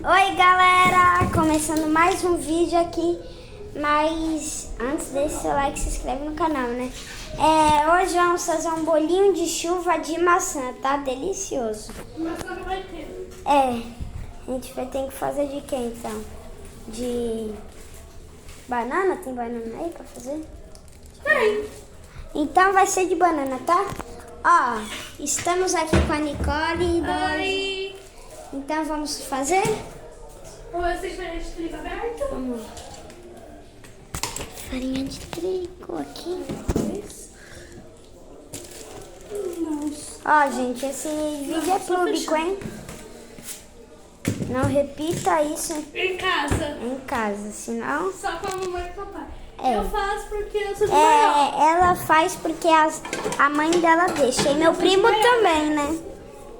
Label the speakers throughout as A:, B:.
A: Oi galera, começando mais um vídeo aqui, mas antes deixa seu like e se inscreve no canal, né? Hoje vamos fazer um bolinho de chuva de maçã, tá? Delicioso.
B: Maçã não vai ter.
A: A gente vai ter que fazer de quê então? De banana? Tem banana aí pra fazer?
B: Tem.
A: Então vai ser de banana, tá? Ó, estamos aqui com a Nicole.
B: Oi.
A: Então vamos fazer?
B: Ou vocês querem de trigo aberto?
A: Vamos. Farinha de trigo aqui.
B: Nossa.
A: Ó, gente, esse vídeo é público, hein? Não repita isso
B: Em casa.
A: em casa, senão...
B: Só com a mamãe e o papai.
A: É.
B: Eu faço porque eu sou de maior.
A: Ela faz porque a mãe dela deixa. E meu primo também, né?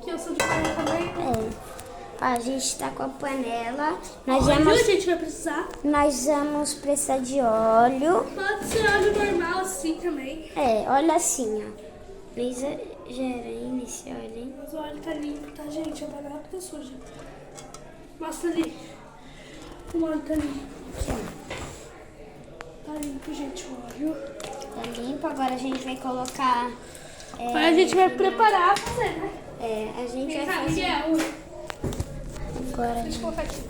B: Que eu sou de maior também.
A: Ó, a gente tá com a panela. Nós
B: Olha, a
A: vamos precisar de óleo.
B: Pode ser óleo normal assim também.
A: Olha assim, ó. Não exagerem nesse óleo, hein?
B: Mas o óleo tá limpo, tá, gente? A panela tá suja. Mostra ali. O óleo tá limpo. Tá limpo, gente, o óleo.
A: Tá limpo. Agora a gente vai colocar...
B: Agora a gente vai preparar a fazer, né?
A: a gente
B: Vem
A: vai
B: cá,
A: fazer...
B: Miguel.
A: Agora...
B: Deixa eu colocar aqui.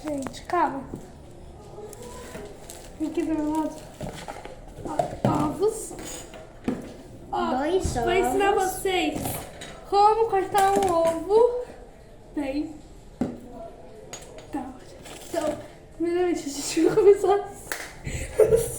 B: Gente, calma. Vem aqui do meu lado. Ó, ovos. Ó,
A: Dois
B: vou ensinar
A: ovos.
B: vocês como cortar um ovo. Bem. Tá. Então, primeiramente a gente vai começar assim.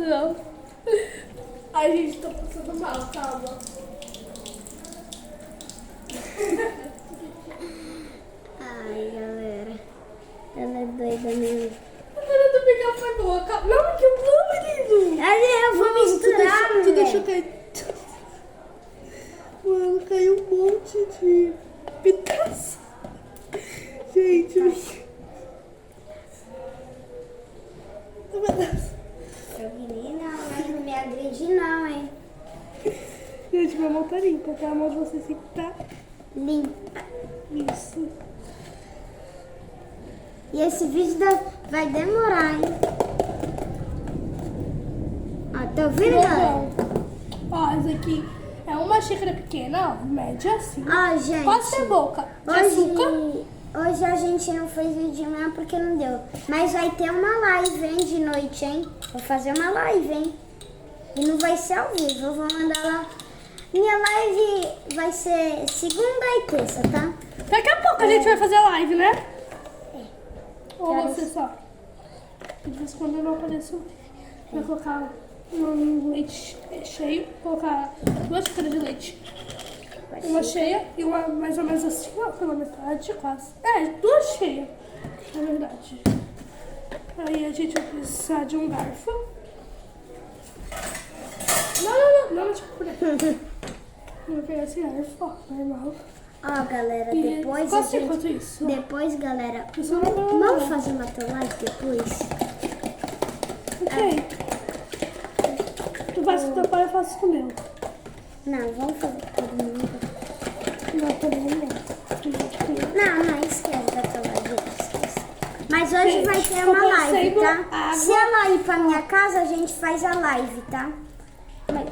B: Não. Ai, gente, tô passando mal, calma.
A: Ai, galera. Ela é doida mesmo.
B: A cara do Miguel foi boa, calma. Não, que eu não, menino.
A: Eu vou misturar,
B: Tu deixou cair. Mano, caiu um monte de pedaço. Gente, um pedaço.
A: Menina, mas não me agride não, hein?
B: Gente, minha mão tá limpa, tá? A mão de vocês tem que tá
A: Limpa.
B: isso.
A: E esse vídeo vai demorar, hein? Ó, tá ouvindo, galera?
B: Ó, esse aqui é uma xícara pequena, ó, média assim.
A: Ó, gente.
B: Pode ser boca de açúcar.
A: Hoje a gente não fez vídeo de manhã porque não deu. Mas vai ter uma live, hein, de noite, hein? Vou fazer uma live, hein? E não vai ser ao vivo, eu vou mandar lá. Minha live vai ser segunda e terça, tá?
B: Daqui a pouco a gente vai fazer a live, né? Ou
A: Quero-
B: você só? De vez em quando eu não apareço. Vai colocar um leite cheio, colocar 2 xícaras de leite. Uma cheia e uma mais ou menos assim, ó, pela metade, quase. 2 cheias, na verdade. Aí a gente vai precisar de um garfo. Não, tipo por aí. Eu vou pegar esse garfo, ó, normal.
A: Ó, galera,
B: E
A: depois
B: quanto enquanto isso?
A: Depois, galera,
B: Isso não vai-
A: vamos fazer uma live depois?
B: Ok. Tu faz com o teu pai, eu faço com o meu.
A: Não, vamos fazer com todo mundo.
B: Não, todo mundo
A: Não, esquece da tua live, esquece. Mas hoje
B: Gente,
A: vai ter
B: tô
A: uma live,
B: descendo
A: tá?
B: água.
A: Se ela ir pra minha casa, a gente faz a live, tá? Mas,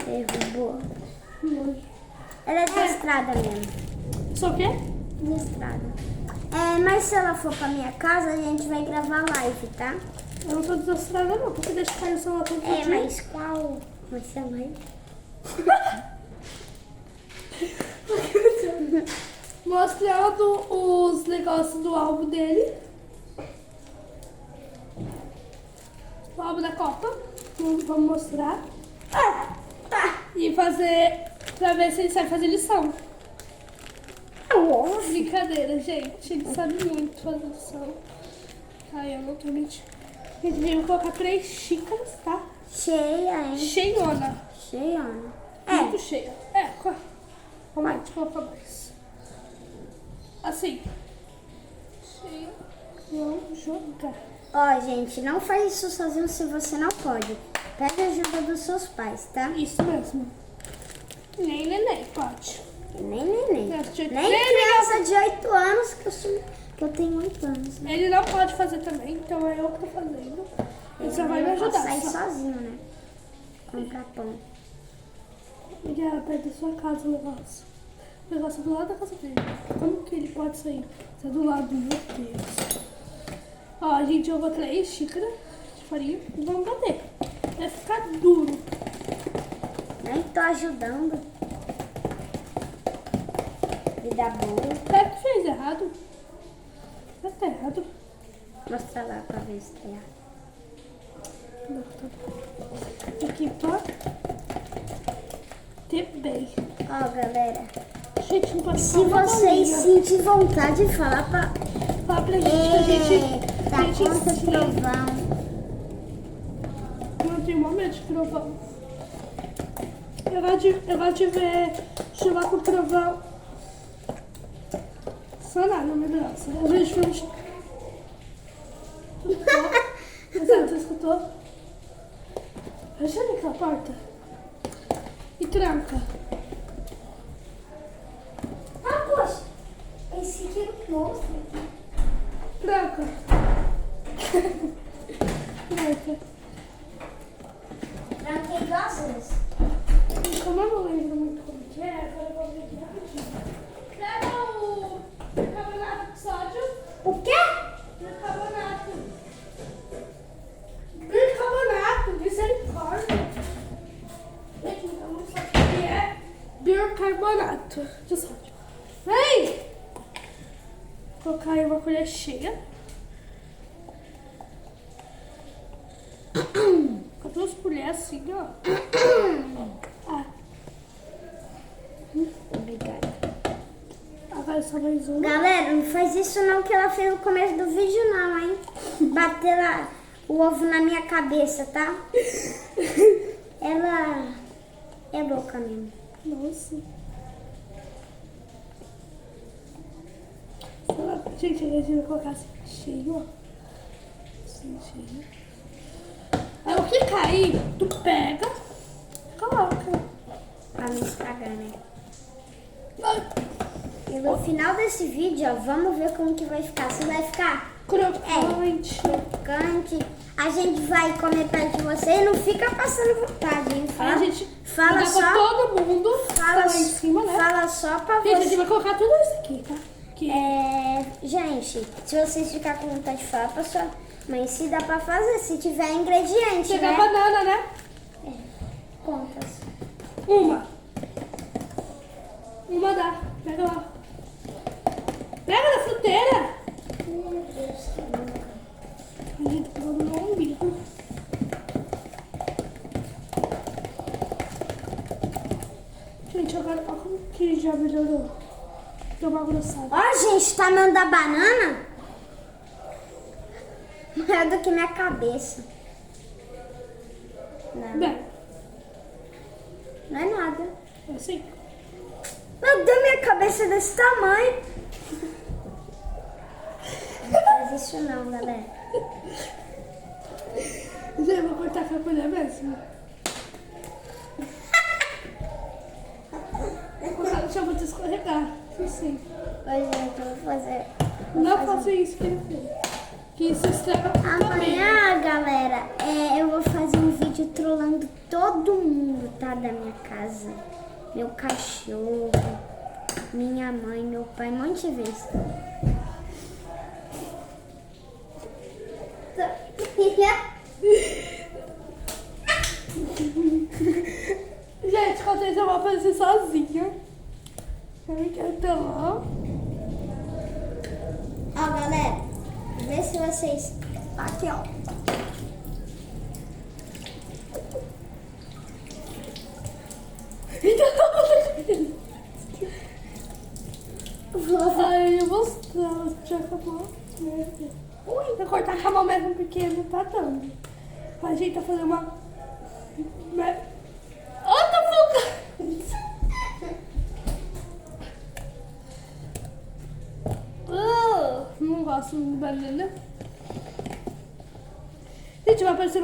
A: derrubou. Ela é destrada mesmo.
B: Só o quê?
A: Destrada. Mas se ela for pra minha casa, a gente vai gravar live, tá?
B: Eu não tô desastrada não, porque deixa cair o celular todo dia.
A: Mas qual vai ser a live?
B: Mostrando os negócios do álbum dele. O álbum da Copa. Vamos mostrar.
A: Ah, tá.
B: E fazer, pra ver se ele sabe fazer lição.
A: É o ovo.
B: Brincadeira, gente. Ele sabe muito fazer lição. Ai, eu não tô mentindo. A gente veio colocar 3 xícaras, tá?
A: Cheia, hein?
B: Cheiona.
A: Cheia.
B: Muito cheia. Vamos colocar mais. Assim. Cheia. Vamos jogar.
A: Ó, gente, não faz isso sozinho se você não pode. Pede a ajuda dos seus pais, tá?
B: Isso mesmo. Nem neném, pode.
A: Nem neném.
B: Nem
A: Nem criança de 8 anos, que eu tenho 8 anos, né?
B: Ele não pode fazer também, então é eu que tô fazendo. Ele só vai me
A: Eu posso
B: ajudar.
A: sair
B: Só.
A: sozinho, né? Comprar pão.
B: Ele é perto da sua casa, o negócio. O negócio é do lado da casa dele. Como que ele pode sair? Tá do lado, meu Deus. Ó, a gente jogou 3 xícaras de farinha e vamos bater. Vai ficar duro.
A: Nem tô ajudando. Vida boa.
B: Será que fez errado? Tá errado.
A: Mostra lá pra ver se tá errado.
B: Não, tá bom. Aqui, tá? Bem.
A: Ó, galera.
B: Gente, não pode
A: Se
B: falar
A: vocês
B: bolinha.
A: sentirem vontade de falar pra...
B: Fala pra gente que a gente
A: Tá contra
B: ensina.
A: trovão.
B: Eu tenho maior medo de trovão. Eu gosto de ver chuva com trovão. Só nada, meu Deus. Eu vejo filmes. Você escutou? Fecha ali aquela porta. E tranca.
A: Ah, poxa. Esse aqui é o monstro.
B: Tranca. Tranca.
A: Tranquei 2 vezes.
B: Como eu não lembro muito como que é, agora eu vou ver aqui rapidinho. Pega o bicarbonato de sódio.
A: O quê?
B: Bicarbonato. Bicarbonato, misericórdia. Gente, então não sabe o que é bicarbonato de sódio. Vem! Vou colocar aí uma colher cheia. Com 2 colheres assim, ó. Ah.
A: Obrigada.
B: Agora só mais uma.
A: Galera, não faz isso não que ela fez no começo do vídeo não, hein? Bater lá o ovo na minha cabeça, tá? Ela é louca mesmo.
B: Nossa. Gente, a gente vai colocar assim, cheio, ó. Assim, cheio. Aí o que cair, tu pega, coloca.
A: Pra não estragar, né? E no final desse vídeo, ó, vamos ver como que vai ficar. Se vai ficar
B: Crocante.
A: crocante, a gente vai comer perto de você e não fica passando vontade, hein?
B: Aí a gente
A: fala
B: dá
A: só,
B: pra todo mundo.
A: fala,
B: Lá em cima, né?
A: fala só pra
B: Gente, a gente
A: você.
B: vai colocar tudo isso aqui, tá? Aqui.
A: Gente, se vocês ficarem com vontade de falar pra sua mãe, se dá pra fazer, se tiver ingrediente,
B: Pegar
A: né?
B: banana, né?
A: Contas.
B: Uma dá. Pega lá. Pega na fruteira.
A: Meu Deus, que louca.
B: A gente tá pegando no umbigo. Gente, agora olha como que já melhorou. Deu uma grossada.
A: Ó, gente, tá tamanho da banana maior do que minha cabeça. Não,
B: Bem,
A: não é nada.
B: é assim.
A: Meu Deus, minha cabeça é desse tamanho. Não faz isso não, galera.
B: Já vou cortar com a colher mesmo. Deixa eu te escorregar. Assim.
A: Oi, gente, eu vou fazer.
B: Não faça isso que ele fez. Que isso estraga o cabelo.
A: Amanhã, galera, eu vou fazer um vídeo trollando todo mundo, tá? Da minha casa. Meu cachorro, minha mãe, meu pai, um monte de vezes.
B: Gente, quando eu vou fazer sozinha. Então,
A: Ó, galera, vê se vocês... Aqui, ó.
B: Ai, eu vou mostrar. Já acabou. Ui, pra cortar com a mão mesmo pequena, tá dando. A gente tá fazendo uma... Outra boca! Não gosto de banana. Gente, vai aparecer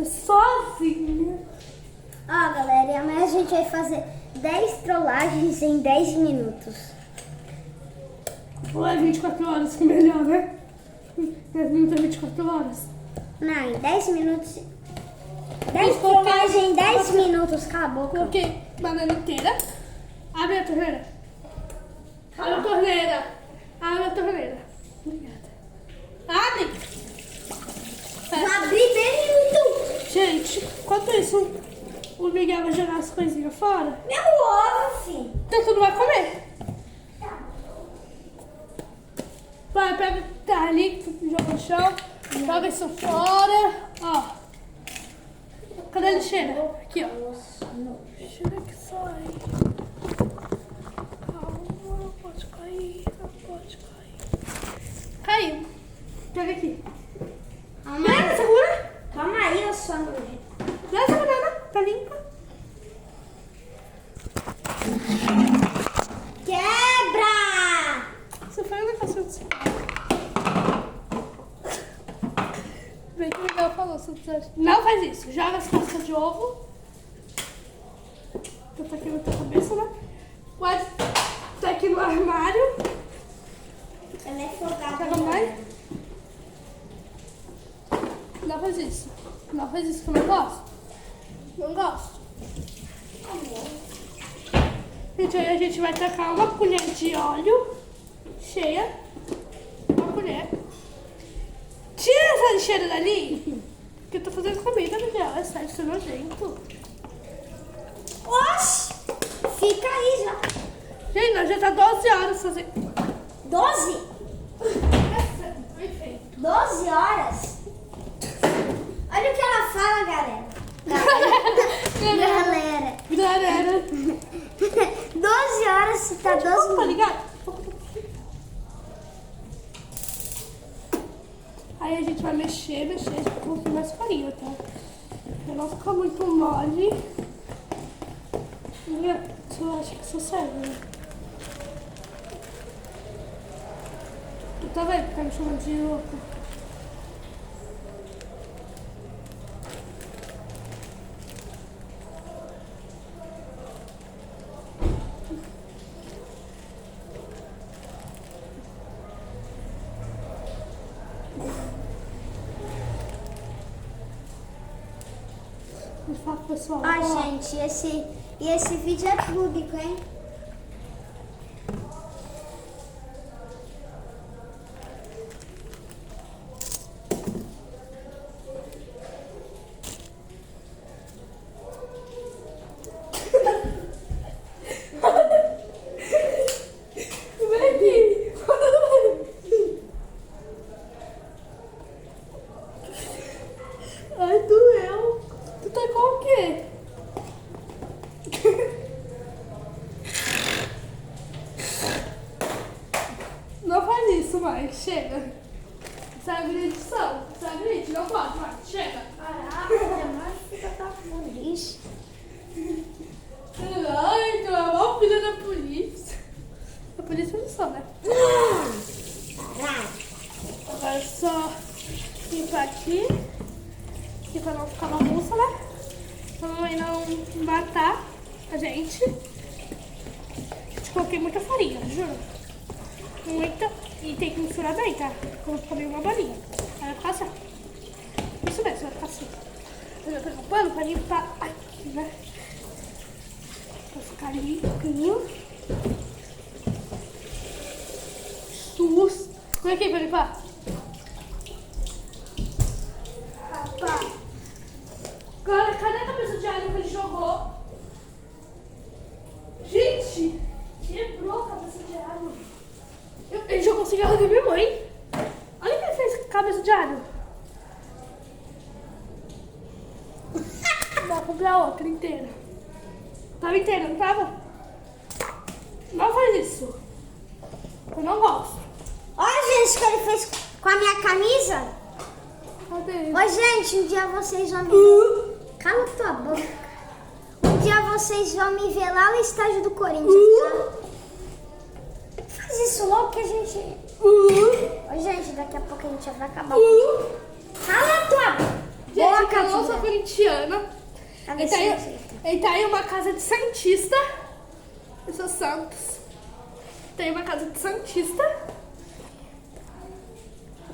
B: sozinha.
A: Ó, galera, e amanhã a gente vai fazer 10 trollagens em 10 minutos.
B: Ou é 24 horas que melhor, né? 10 minutos é 24 horas.
A: Não, em 10 minutos. 10 trollagens em 10 minutos, cala a boca.
B: Coloquei banana inteira. Abre a torneira. Abre a torneira. Abre a torneira. Obrigada. Abre!
A: Vou abrir bem muito.
B: Gente, enquanto isso, o Miguel vai jogar as coisinhas fora.
A: Meu ovo, filho.
B: Então tu não vai comer. Vai, pega, tá ali, joga no chão, joga isso fora. Ó. Cadê a lixeira? Aqui, ó. Lixeira que sai. Calma, não pode cair, não pode cair. Caiu. Pega aqui. Pega, segura.
A: Calma aí, eu sou nojento.
B: Dá essa banana, tá limpa.
A: Quebra!
B: Você foi um negócio assim. Bem que o Miguel falou, não faz isso. Joga as cascas de ovo. Então tá aqui na tua cabeça, né? Pode tá aqui no armário.
A: Ela é folgada.
B: Pega mais. Não faz isso. Não faz isso que eu não gosto. Não gosto. Gente, aí a gente vai tacar uma colher de óleo cheia. Uma colher. Tira essa lixeira dali. Que eu tô fazendo comida, Miguel. É sério, isso é nojento.
A: Oxi! Fica aí já.
B: Gente, nós já tá 12 horas fazendo.
A: 12?
B: Perfeito.
A: 12 horas? Olha o que ela fala, galera. Galera.
B: Galera.
A: 12 horas, se tá 12
B: Tá ligado? Aí a gente vai mexer com um pouquinho mais farinha, tá? Pra não ficar muito mole. Eu acho que isso serve, né? Tu tá vendo que tá me chamando de louca? Fala pro pessoal.
A: Ai,
B: ó.
A: gente, esse vídeo é público, hein?
B: Vem aqui. Ai, doeu. Tu tá com o quê? Não faz isso mais, chega. Sabe de edição, sabe de não pode mais, chega.
A: Caraca, mas fica tá feliz.
B: Ai, tu é uma filha da polícia. A polícia não sou, né? Agora é só limpar aqui pra não ficar bagunça, né? Pra mamãe não matar a gente. Coloquei muita farinha, juro. Muita. E tem que misturar bem, tá? Coloquei uma bolinha. Aí vai ficar assim. Isso mesmo, vai ficar assim. Eu vou pegar um pano pra limpar aqui, né? Pra ficar limpinho. Sus. Vem aqui pra limpar. Rapaz. Agora, cadê a cabeça de alho que ele jogou? Gente, quebrou a cabeça de alho. Ele jogou cigarro da minha mãe. Olha o que ele fez com a cabeça de alho. Vou comprar outra inteira. Tava inteira, não tava? Não faz isso. Eu não gosto.
A: Olha, gente, o que ele fez com a minha camisa.
B: Cadê?
A: Ô, gente, um dia vocês vão me ver. Cala tua boca. Um dia vocês vão me ver lá no estádio do Corinthians, tá? Faz isso logo que a gente... Ô, gente, daqui a pouco a gente já vai acabar. Cala tua
B: Gente,
A: boca,
B: eu não sou
A: filha.
B: corintiana.
A: Tá
B: Ele tá em uma casa de santista. Eu sou Santos. Tem uma casa de santista.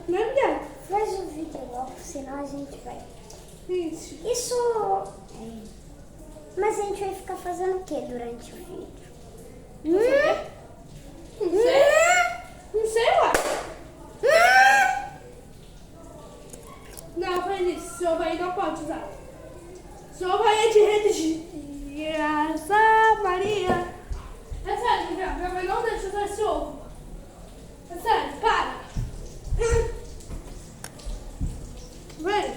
B: Não é, Miguel?
A: Faz o vídeo logo, senão a gente vai... Isso... Mas a gente vai ficar fazendo o que durante o vídeo?
B: Não sei. Não sei, ué. Não, faz isso. Seu vai não pode usar. Seu vai é de religião. Maria. É sério, minha mãe não deixa usar esse ovo. É sério, para. Vem.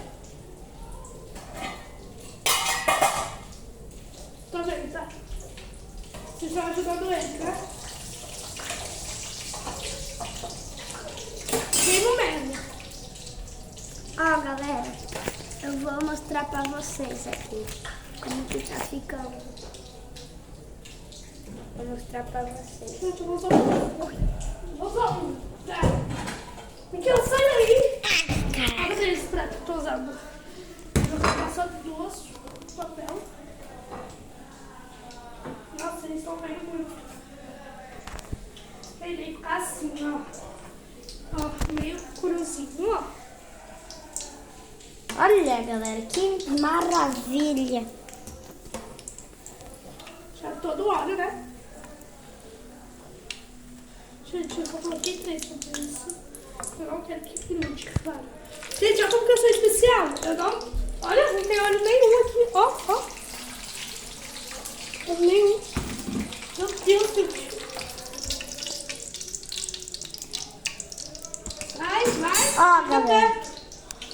B: Tô vendo, tá? Vocês estão ajudando ele, né? Vem no merda.
A: Ó, galera, eu vou mostrar pra vocês aqui como que tá ficando. Vou mostrar pra vocês.
B: Gente, eu vou usar um. Vou usar um. Miguel, sai daí. Olha esse prato que eu tô usando. Eu vou passar duas papel. Nossa, eles estão vendo muito. Ele ficar assim, ó. Ó, meio cruzinho, ó.
A: Olha, galera, que maravilha.
B: Já todo óleo, né? Gente, eu só coloquei 3 sobre isso. Eu não quero que grude, claro. Gente, olha como que eu sou especial. Eu não... Olha, não tem óleo nenhum aqui. Ó, ó. Nenhum. Meu Deus, gente. Vai.
A: Ó, galera,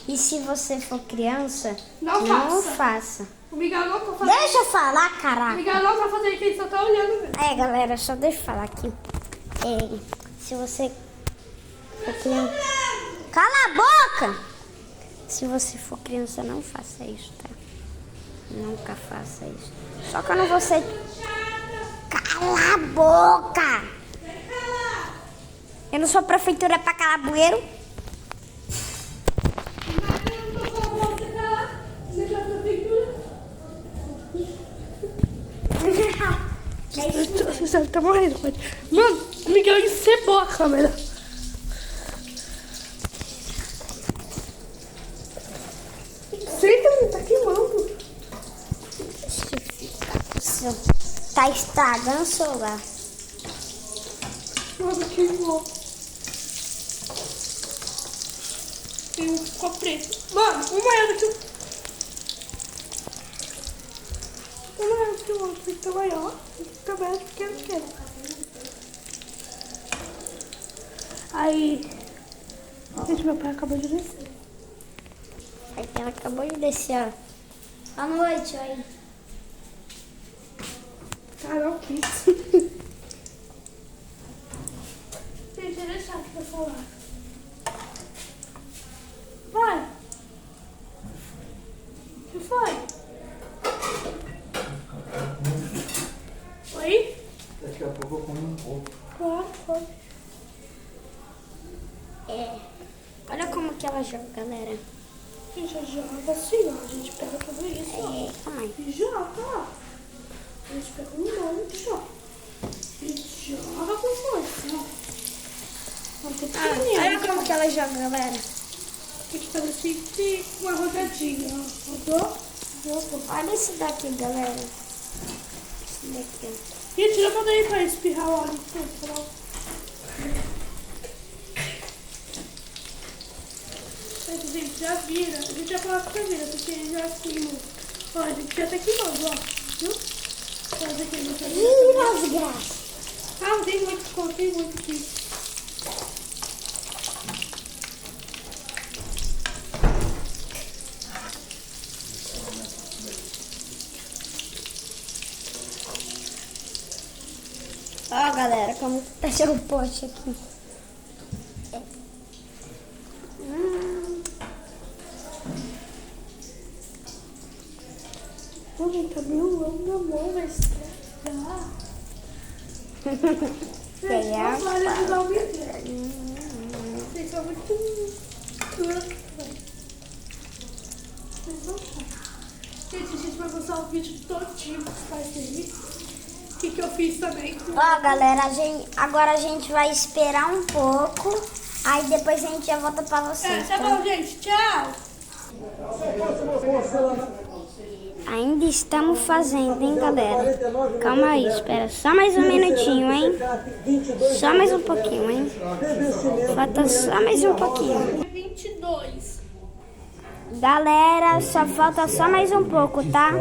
A: e se você for criança, não faça.
B: O Miguel não tá fazendo.
A: Deixa eu falar,
B: O
A: caraca.
B: Miguel não tá fazendo, que ele só tá olhando mesmo.
A: Galera, só deixa eu falar aqui. Se você for criança... Cala a boca! Se você for criança, não faça isso, tá? Nunca faça isso. Só que eu não vou ser... Cala a boca! Eu não sou prefeitura pra calar bueiro.
B: Você tá morrendo, pode. Mano, o Miguel encebou a câmera. Senta, ele tá queimando.
A: Tá estragando o celular.
B: Mano, queimou. Tem um ficou preto. Mano, uma é daqui. Uma é daqui, o outro tem que tá maior. Tem que tá mais pequeno. Aí. Gente, meu pai acabou de descer.
A: Aí ela acabou de descer, ó. Boa noite, aí.
B: Carol quis. Gente, ele é chato pra falar. Vai. O que foi? Oi?
C: Daqui a pouco eu como um pouco.
B: Claro, foi.
A: Olha como que ela joga, galera.
B: Gente, joga assim, ó. A gente pega tudo isso, ó.
A: Calma aí.
B: E joga, ó. A gente pega um monte, ó. E joga com força, ó.
A: Olha como que ela joga, galera.
B: Tem que fazer sempre uma rodadinha, ó. Rodou? Jogou.
A: Olha esse daqui, galera. Esse daqui, ó.
B: Gente, já mandei pra espirrar o óleo. Gente, já vira. A gente já coloca pra vira, porque já queimou. Ó, a gente já tá queimando, ó. Viu? Fazer aqui no
A: Ih, desgraça.
B: Ah, tem muito, coloquei muito aqui.
A: galera, como tá seu pote aqui.
B: Mãe, tá meio longo na mão, mas
A: Pegar.
B: Vocês são muito... Gente, a gente vai mostrar o vídeo todinho dos pais dele. O que eu fiz também.
A: Ó, galera, agora a gente vai esperar um pouco. Aí depois a gente já volta pra vocês.
B: Tá bom, gente. Tchau.
A: Ainda estamos fazendo, hein, galera? Calma aí, espera só mais um minutinho, hein? Só mais um pouquinho, hein? Falta só mais um pouquinho.
B: 22.
A: Galera, só falta só mais um pouco, tá?